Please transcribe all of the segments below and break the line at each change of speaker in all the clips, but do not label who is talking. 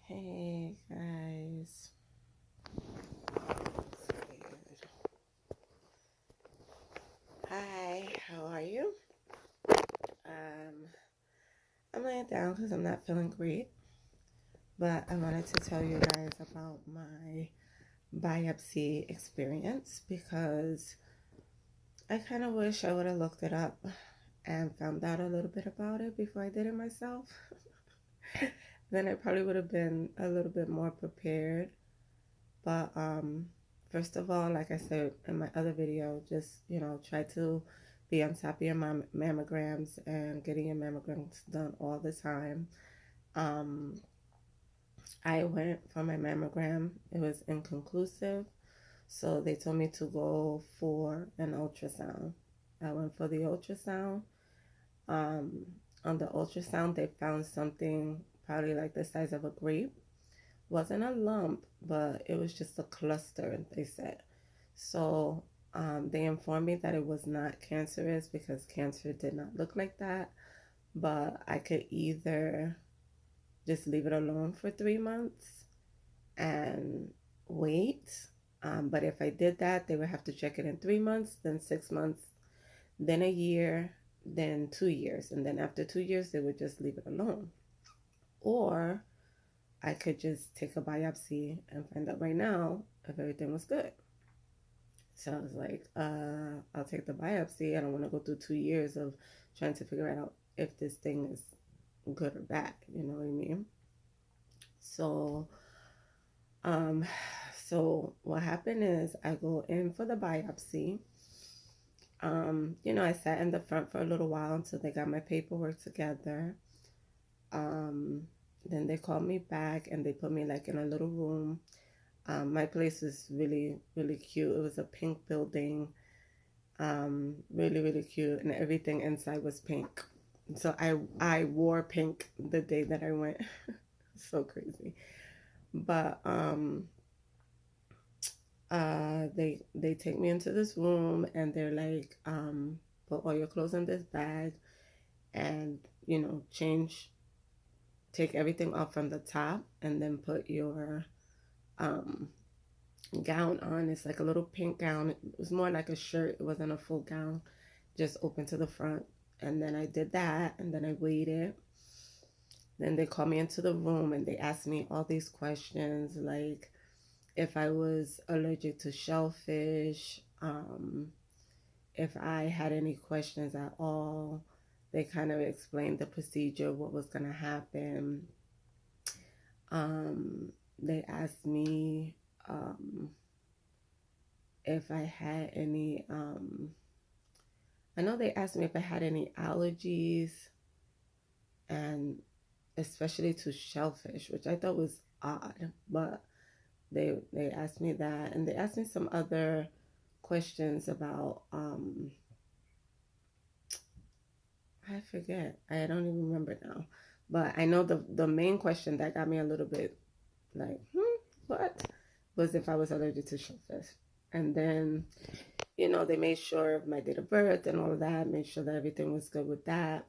Hey guys. Hi, how are you? Um, I'm laying down because I'm not feeling great, but I wanted to tell you guys about my biopsy experience because I kind of wish I would have looked it up and found out a little bit about it before I did it myself. Then I probably would have been a little bit more prepared. But first of all, like I said in my other video, just try to be on top of your mammograms and getting your mammograms done all the time. Um, I went for my mammogram. It was inconclusive, so they told me to go for an ultrasound. I went for the ultrasound. Um, on the ultrasound, they found something probably like the size of a grape. Wasn't a lump, but it was just a cluster, they said. So they informed me that it was not cancerous because cancer did not look like that. But I could either just leave it alone for 3 months and wait. But if I did that, they would have to check it in 3 months, then 6 months, then a year, then 2 years. And then after 2 years, they would just leave it alone. Or I could just take a biopsy and find out right now if everything was good. So I was like, I'll take the biopsy. I don't want to go through 2 years of trying to figure out if this thing is good or bad. You know what I mean? So, um, so what happened is I go in for the biopsy. I sat in the front for a little while until they got my paperwork together. Um, then they called me back and they put me like in a little room. My place is really, really cute. It was a pink building, really, really cute, and everything inside was pink. So I wore pink the day that I went. So crazy. But they take me into this room and they're like, put all your clothes in this bag and change, take everything off from the top and then put your um gown on. It's like a little pink gown. It was more like a shirt. It wasn't a full gown, just open to the front. And then I did that, and then I waited. Then they called me into the room and they asked me all these questions, like if I was allergic to shellfish, if I had any questions at all. They kind of explained the procedure, what was going to happen. They asked me if I had any, I know they asked me if I had any allergies, and especially to shellfish, which I thought was odd, but they asked me that, and they asked me some other questions about, I forget, I don't even remember now, but I know the main question that got me a little bit like, what, was if I was allergic to shellfish. And then they made sure of my date of birth and all of that, made sure that everything was good with that,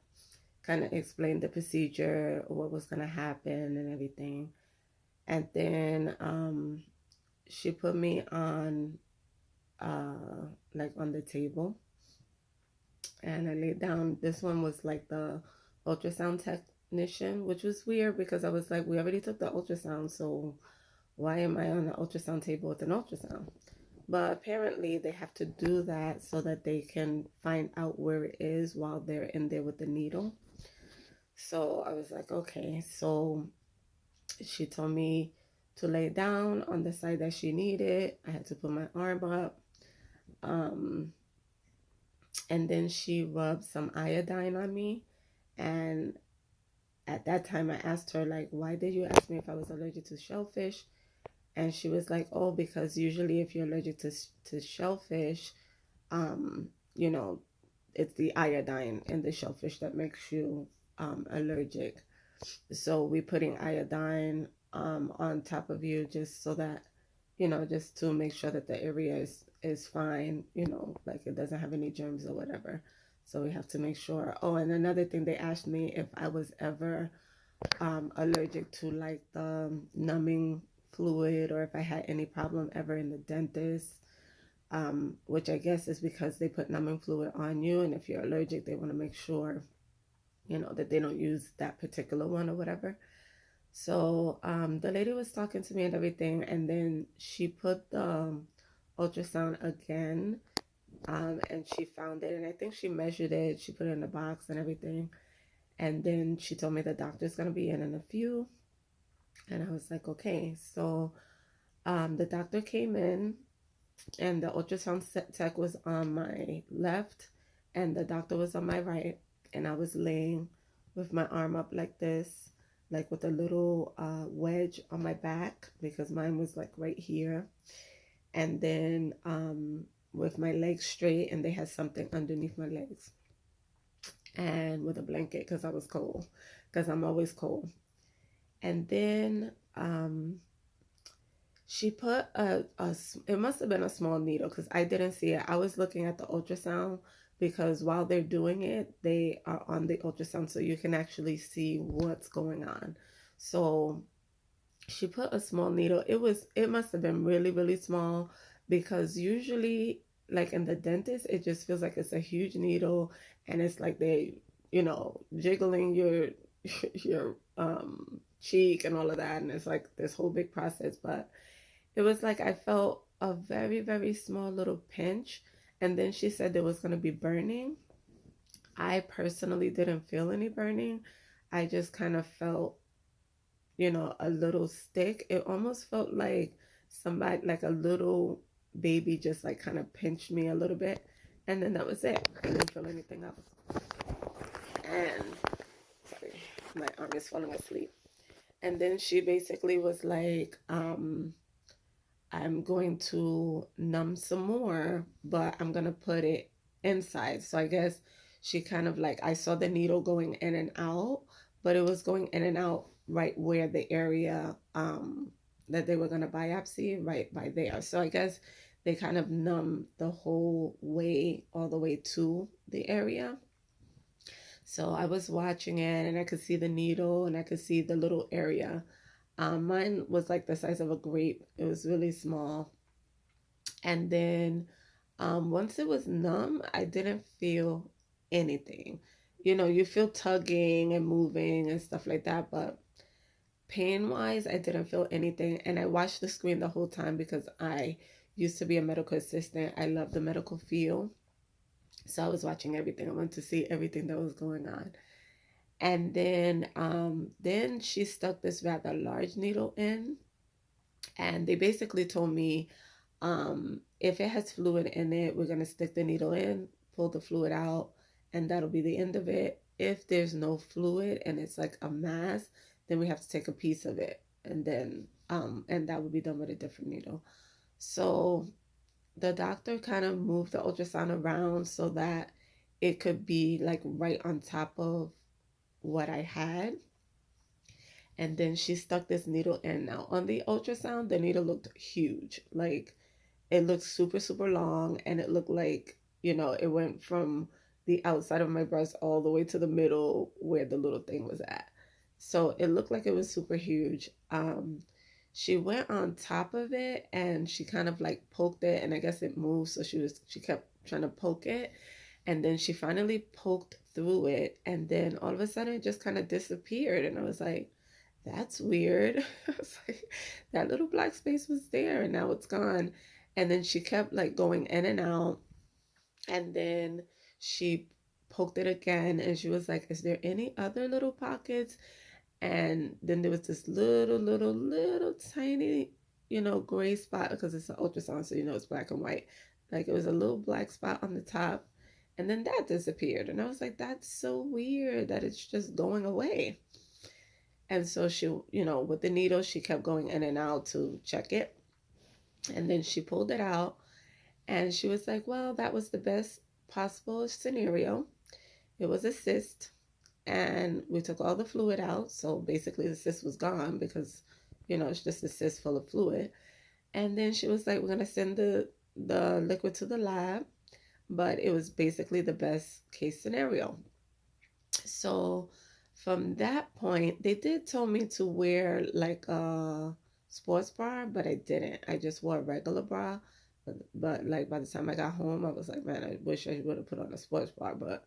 kind of explained the procedure, what was going to happen and everything. And then she put me on, like on the table, and I laid down. This one was like the ultrasound technician, which was weird because I was like, we already took the ultrasound, so why am I on the ultrasound table with an ultrasound? But apparently they have to do that so that they can find out where it is while they're in there with the needle. So I was like, okay. So she told me to lay down on the side that she needed. I had to put my arm up. And then she rubbed some iodine on me. And at that time I asked her, like, why did you ask me if I was allergic to shellfish? And she was like, oh, because usually if you're allergic to shellfish, you know, it's the iodine in the shellfish that makes you allergic. So we putting iodine on top of you just so that, just to make sure that the area is fine, like it doesn't have any germs or whatever. So we have to make sure. Oh, and another thing, they asked me if I was ever allergic to like the numbing fluid, or if I had any problem ever in the dentist, which I guess is because they put numbing fluid on you, and if you're allergic, they want to make sure, that they don't use that particular one or whatever. So the lady was talking to me and everything, and then she put the ultrasound again, and she found it, and I think she measured it, she put it in the box and everything, and then she told me the doctor's gonna be in a few, and I was like, okay. So the doctor came in, and the ultrasound tech was on my left, and the doctor was on my right, and I was laying with my arm up like this, like with a little wedge on my back, because mine was like right here, and then with my legs straight, and they had something underneath my legs, and with a blanket because I was cold, because I'm always cold. And then she put it must have been a small needle because I didn't see it. I was looking at the ultrasound because while they're doing it, they are on the ultrasound so you can actually see what's going on. So she put a small needle. It must have been really, really small, because usually like in the dentist, it just feels like it's a huge needle, and it's like they, jiggling your your cheek and all of that, and it's like this whole big process. But it was like I felt a very, very small little pinch, and then she said there was going to be burning. I personally didn't feel any burning. I just kind of felt, a little stick. It almost felt like somebody, like a little baby, just like kind of pinched me a little bit. And then that was it. I didn't feel anything else. And, sorry, my arm is falling asleep. And then she basically was like, I'm going to numb some more, but I'm going to put it inside. So I guess she kind of like, I saw the needle going in and out, but it was going in and out right where the area that they were going to biopsy, right by there. So I guess they kind of numb the whole way, all the way to the area. So I was watching it, and I could see the needle, and I could see the little area. Mine was like the size of a grape. It was really small. And then once it was numb, I didn't feel anything. You feel tugging and moving and stuff like that, but pain wise, I didn't feel anything. And I watched the screen the whole time because I used to be a medical assistant. I love the medical field. So I was watching everything. I wanted to see everything that was going on. And then she stuck this rather large needle in, and they basically told me, if it has fluid in it, we're going to stick the needle in, pull the fluid out, and that'll be the end of it. If there's no fluid and it's like a mass, then we have to take a piece of it, and then and that would be done with a different needle. So the doctor kind of moved the ultrasound around so that it could be like right on top of what I had. And then she stuck this needle in. Now on the ultrasound, the needle looked huge. Like it looked super, super long, and it looked like, it went from the outside of my breast all the way to the middle where the little thing was at. So it looked like it was super huge. She went on top of it, and she kind of like poked it, and I guess it moved. So she kept trying to poke it, and then she finally poked through it, and then all of a sudden it just kind of disappeared. And I was like, that's weird. I was like, that little black space was there and now it's gone. And then she kept like going in and out. And then she poked it again, and she was like, is there any other little pockets? And then there was this little tiny, gray spot, because it's an ultrasound, so it's black and white. Like it was a little black spot on the top. And then that disappeared. And I was like, that's so weird that it's just going away. And so she, with the needle, she kept going in and out to check it. And then she pulled it out, and she was like, well, that was the best possible scenario. It was a cyst, and we took all the fluid out. So basically the cyst was gone because, it's just a cyst full of fluid. And then she was like, we're going to send the liquid to the lab, but it was basically the best case scenario. So From that point, they did tell me to wear like a sports bra, but I didn't. I just wore a regular bra. But like by the time I got home, I was like, man, I wish I would have put on a sports bra. But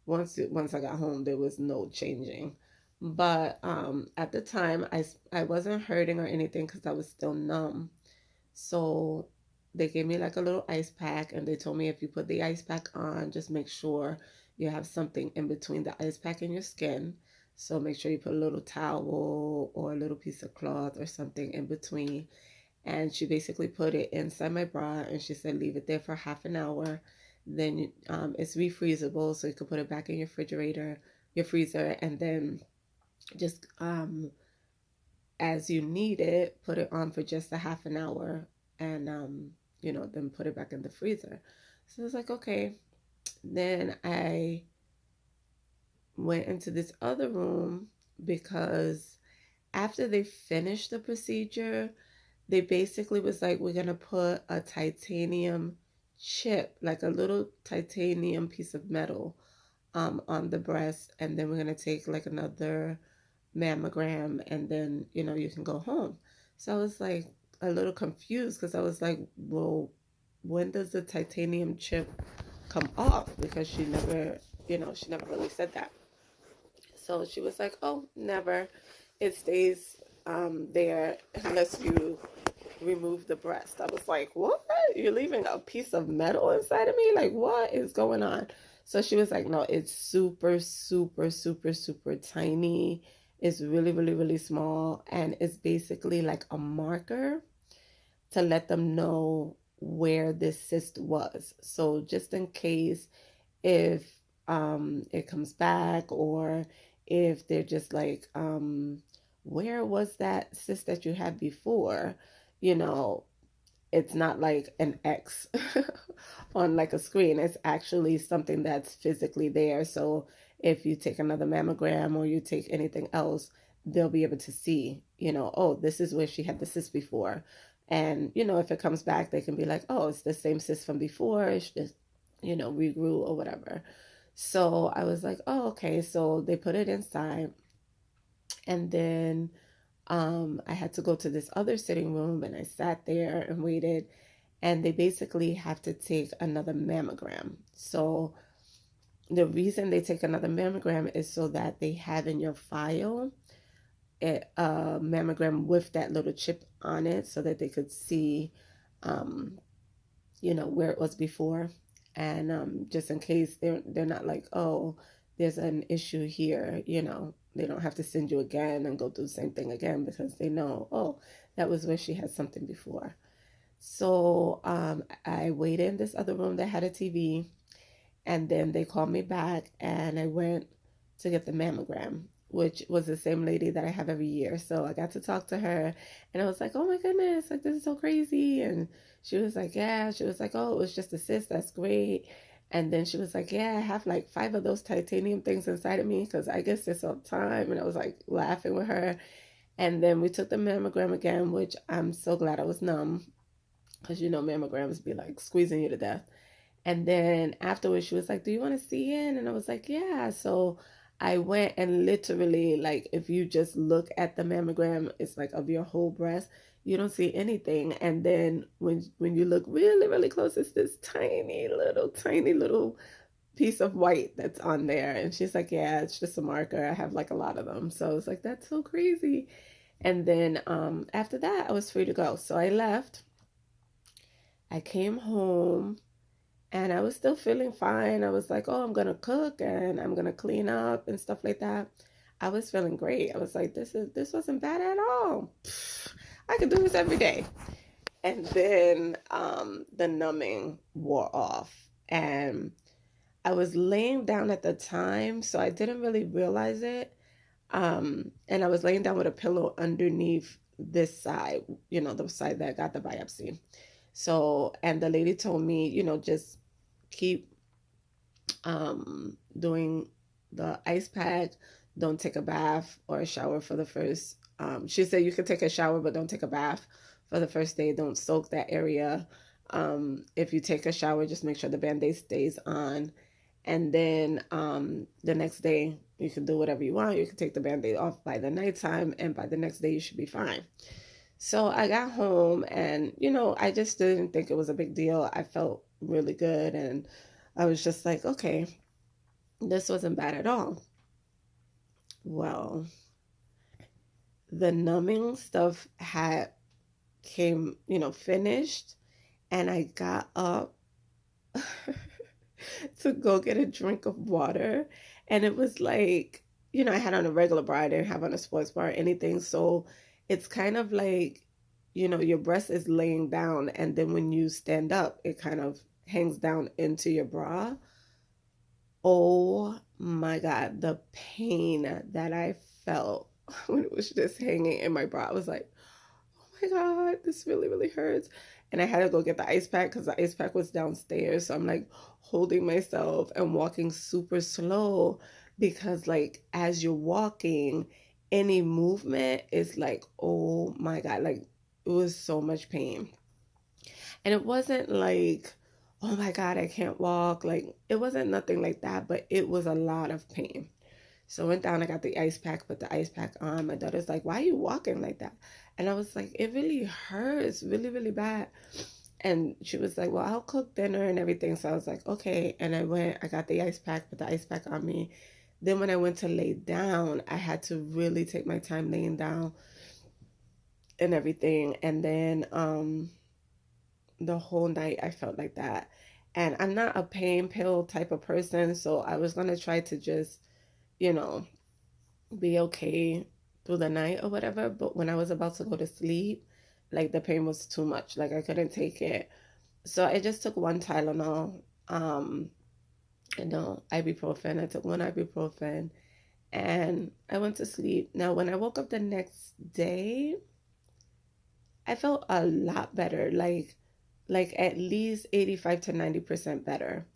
once I got home, there was no changing. But at the time, I wasn't hurting or anything because I was still numb. So they gave me like a little ice pack, and they told me if you put the ice pack on, just make sure you have something in between the ice pack and your skin. So make sure you put a little towel or a little piece of cloth or something in between. And she basically put it inside my bra, and she said leave it there for half an hour. Then it's refreezable, so you can put it back in your refrigerator, your freezer, and then just as you need it, put it on for just a half an hour, and then put it back in the freezer. So I was like, okay. Then I went into this other room because after they finished the procedure, they basically was like, we're gonna put a titanium chip, like a little titanium piece of metal, on the breast, and then we're gonna take like another mammogram, and then you can go home. So I was like a little confused because I was like, well, when does the titanium chip come off? Because she never really said that. So she was like, oh, never. It stays there unless you remove the breast. I was like, what? You're leaving a piece of metal inside of me? Like, what is going on? So she was like, no, it's super, super, super, super tiny. It's really, really, really small. And it's basically like a marker to let them know where this cyst was. So just in case if it comes back, or if they're just like, where was that cyst that you had before? You know, it's not like an X on like a screen. It's actually something that's physically there. So if you take another mammogram or you take anything else, they'll be able to see, oh, this is where she had the cyst before. And, if it comes back, they can be like, oh, it's the same cyst from before. It's just, regrew or whatever. So I was like, oh, okay. So they put it inside. And then I had to go to this other sitting room, and I sat there and waited. And they basically have to take another mammogram. So the reason they take another mammogram is so that they have in your file a mammogram with that little chip on it, so that they could see, where it was before. And just in case they're not like, oh, there's an issue here, they don't have to send you again and go through the same thing again, because they know, oh, that was where she had something before. So I waited in this other room that had a TV, and then they called me back, and I went to get the mammogram, which was the same lady that I have every year. So I got to talk to her, and I was like, oh my goodness, like this is so crazy. And she was like, yeah, she was like, oh, it was just a cyst. That's great. And then she was like, yeah, I have like 5 of those titanium things inside of me because I guess it's all time. And I was like laughing with her. And then we took the mammogram again, which I'm so glad I was numb, because mammograms be like squeezing you to death. And then afterwards, she was like, do you want to see it? And I was like, yeah. So I went, and literally, like, if you just look at the mammogram, it's like of your whole breast, you don't see anything. And then when you look really, really close, it's this tiny little piece of white that's on there. And she's like, yeah, it's just a marker. I have like a lot of them. So I was like, that's so crazy. And then after that, I was free to go. So I left. I came home, and I was still feeling fine. I was like, oh, I'm going to cook and I'm going to clean up and stuff like that. I was feeling great. I was like, this wasn't bad at all. I could do this every day. And then the numbing wore off. And I was laying down at the time, so I didn't really realize it. And I was laying down with a pillow underneath this side, the side that got the biopsy. So, and the lady told me, just keep doing the ice pack. Don't take a bath or a shower for the first. She said you can take a shower, but don't take a bath for the first day. Don't soak that area. If you take a shower, just make sure the Band-Aid stays on. And then the next day, You can do whatever you want. You can take the Band-Aid off by the nighttime, and by the next day you should be fine. So I got home, and I just didn't think it was a big deal. I felt really good, and I was just like, okay, this wasn't bad at all. Well, the numbing stuff had came, finished, and I got up to go get a drink of water, and it was like, I had on a regular bra. I didn't have on a sports bra or anything, so it's kind of like, your breast is laying down, and then when you stand up, it kind of hangs down into your bra. Oh my God, the pain that I felt when it was just hanging in my bra. I was like, oh my God, this really, really hurts. And I had to go get the ice pack because the ice pack was downstairs. So I'm like holding myself and walking super slow because, like, as you're walking, any movement is like, oh my God, like it was so much pain. And it wasn't like, oh my God, I can't walk. Like, it wasn't nothing like that, but it was a lot of pain. So I went down, I got the ice pack, put the ice pack on. My daughter's like, why are you walking like that? And I was like, it really hurts really, really bad. And she was like, well, I'll cook dinner and everything. So I was like, okay. And I got the ice pack, put the ice pack on me. Then when I went to lay down, I had to really take my time laying down and everything. And then the whole night I felt like that. And I'm not a pain pill type of person, so I was going to try to just, you know, be okay through the night or whatever. But when I was about to go to sleep, like the pain was too much. Like I couldn't take it. So I just took one Tylenol, ibuprofen. I took one ibuprofen and I went to sleep. Now, when I woke up the next day, I felt a lot better, like at least 85 to 90% better.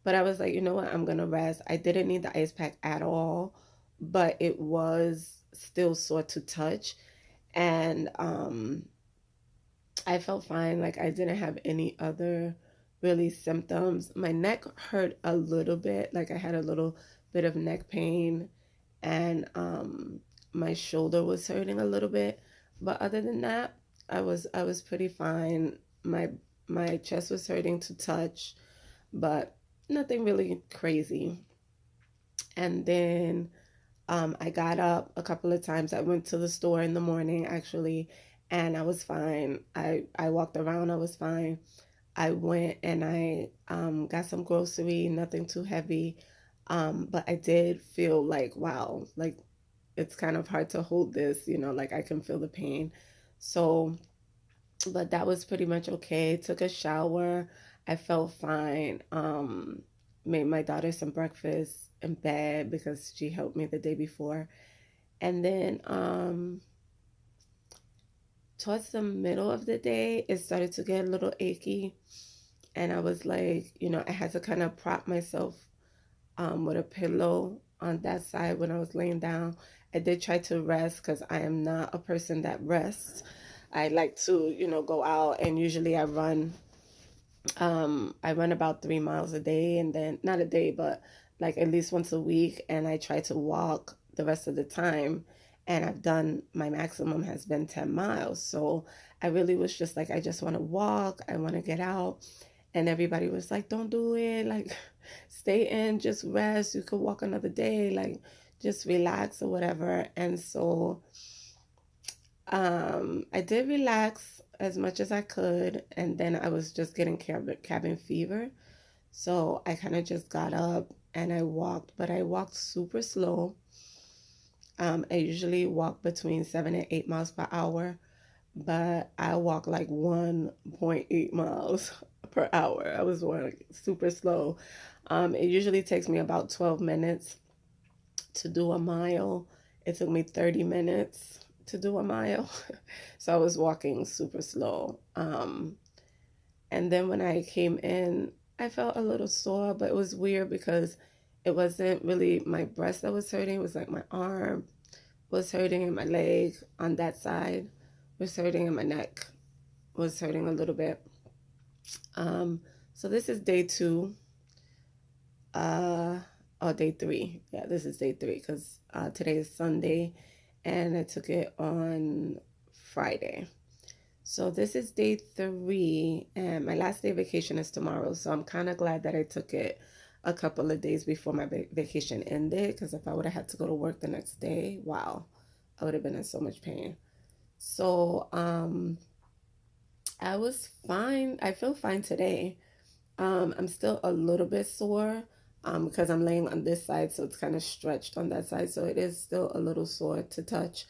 But I was like, you know what? I'm gonna rest. I didn't need the ice pack at all, but it was still sore to touch. And I felt fine. Like I didn't have any other really symptoms. My neck hurt a little bit. Like I had a little bit of neck pain, and my shoulder was hurting a little bit. But other than that, I was pretty fine. My chest was hurting to touch, but nothing really crazy. And then I got up a couple of times. I went to the store in the morning actually, and I was fine. I walked around. I was fine. I went and I got some grocery, nothing too heavy. But I did feel like, wow, like it's kind of hard to hold this, like I can feel the pain. So, but that was pretty much okay. Took a shower. I felt fine. Made my daughter some breakfast in bed because she helped me the day before. And then towards the middle of the day, it started to get a little achy. And I was like, I had to kind of prop myself with a pillow on that side when I was laying down. I did try to rest because I am not a person that rests. I like to, go out, and usually I run about 3 miles a day, and then not a day, but like at least once a week. And I try to walk the rest of the time. And my maximum has been 10 miles. So I really was just like, I just want to walk. I want to get out. And everybody was like, don't do it. Like, stay in, just rest. You could walk another day. Like, just relax or whatever. And so I did relax as much as I could, and then I was just getting cabin fever. So I kind of just got up and I walked, but I walked super slow. I usually walk between 7 and 8 miles per hour, but I walk like 1.8 miles per hour. I was walking super slow. It usually takes me about 12 minutes to do a mile. It took me 30 minutes to do a mile. So I was walking super slow. And then when I came in, I felt a little sore, but it was weird because it wasn't really my breast that was hurting. It was like my arm was hurting and my leg on that side was hurting and my neck was hurting a little bit. So this is day 2 uh, Oh, day 3. Yeah, this is day 3 because today is Sunday and I took it on Friday. So this is day 3 and my last day of vacation is tomorrow. So I'm kind of glad that I took it a couple of days before my vacation ended, because if I would have had to go to work the next day, wow, I would have been in so much pain. So I was fine. I feel fine today. I'm still a little bit sore because I'm laying on this side, so it's kind of stretched on that side. So it is still a little sore to touch,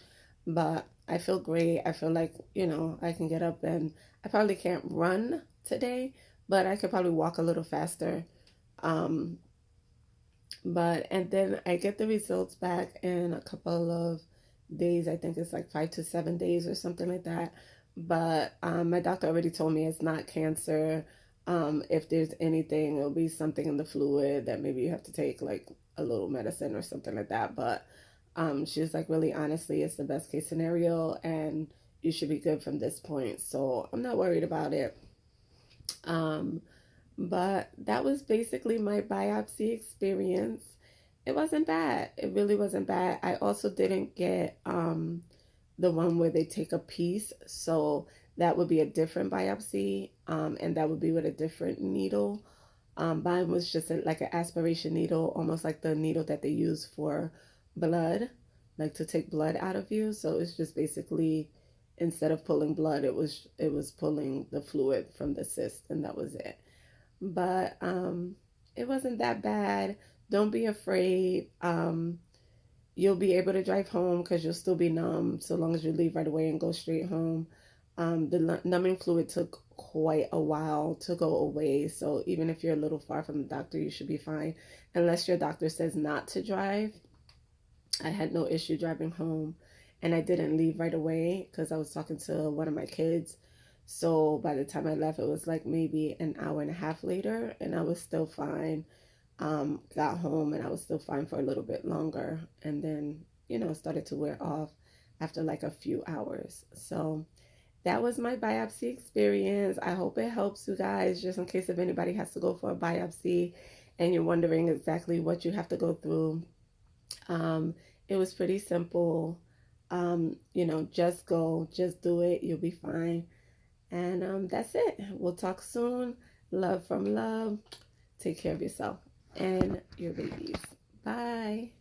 but I feel great. I feel like, I can get up, and I probably can't run today, but I could probably walk a little faster. Um, and then I get the results back in a couple of days. I think it's like 5 to 7 days or something like that. But my doctor already told me it's not cancer. If there's anything, it'll be something in the fluid that maybe you have to take like a little medicine or something like that. But she was like, really honestly, it's the best case scenario and you should be good from this point. So I'm not worried about it. Um, but that was basically my biopsy experience. It wasn't bad. It really wasn't bad. I also didn't get the one where they take a piece. So that would be a different biopsy, and that would be with a different needle. Mine was just like an aspiration needle, almost like the needle that they use for blood, like to take blood out of you. So it's just basically, instead of pulling blood, it was pulling the fluid from the cyst, and that was it. But it wasn't that bad. Don't be afraid. You'll be able to drive home because you'll still be numb so long as you leave right away and go straight home. The numbing fluid took quite a while to go away, so even if you're a little far from the doctor, you should be fine. Unless your doctor says not to drive. I had no issue driving home, and I didn't leave right away because I was talking to one of my kids. So by the time I left, it was like maybe an hour and a half later, and I was still fine. Got home and I was still fine for a little bit longer, and then started to wear off after like a few hours. So that was my biopsy experience. I hope it helps you guys, just in case if anybody has to go for a biopsy and you're wondering exactly what you have to go through. It was pretty simple. Just go, just do it, you'll be fine. And that's it. We'll talk soon. Love from love. Take care of yourself and your babies. Bye.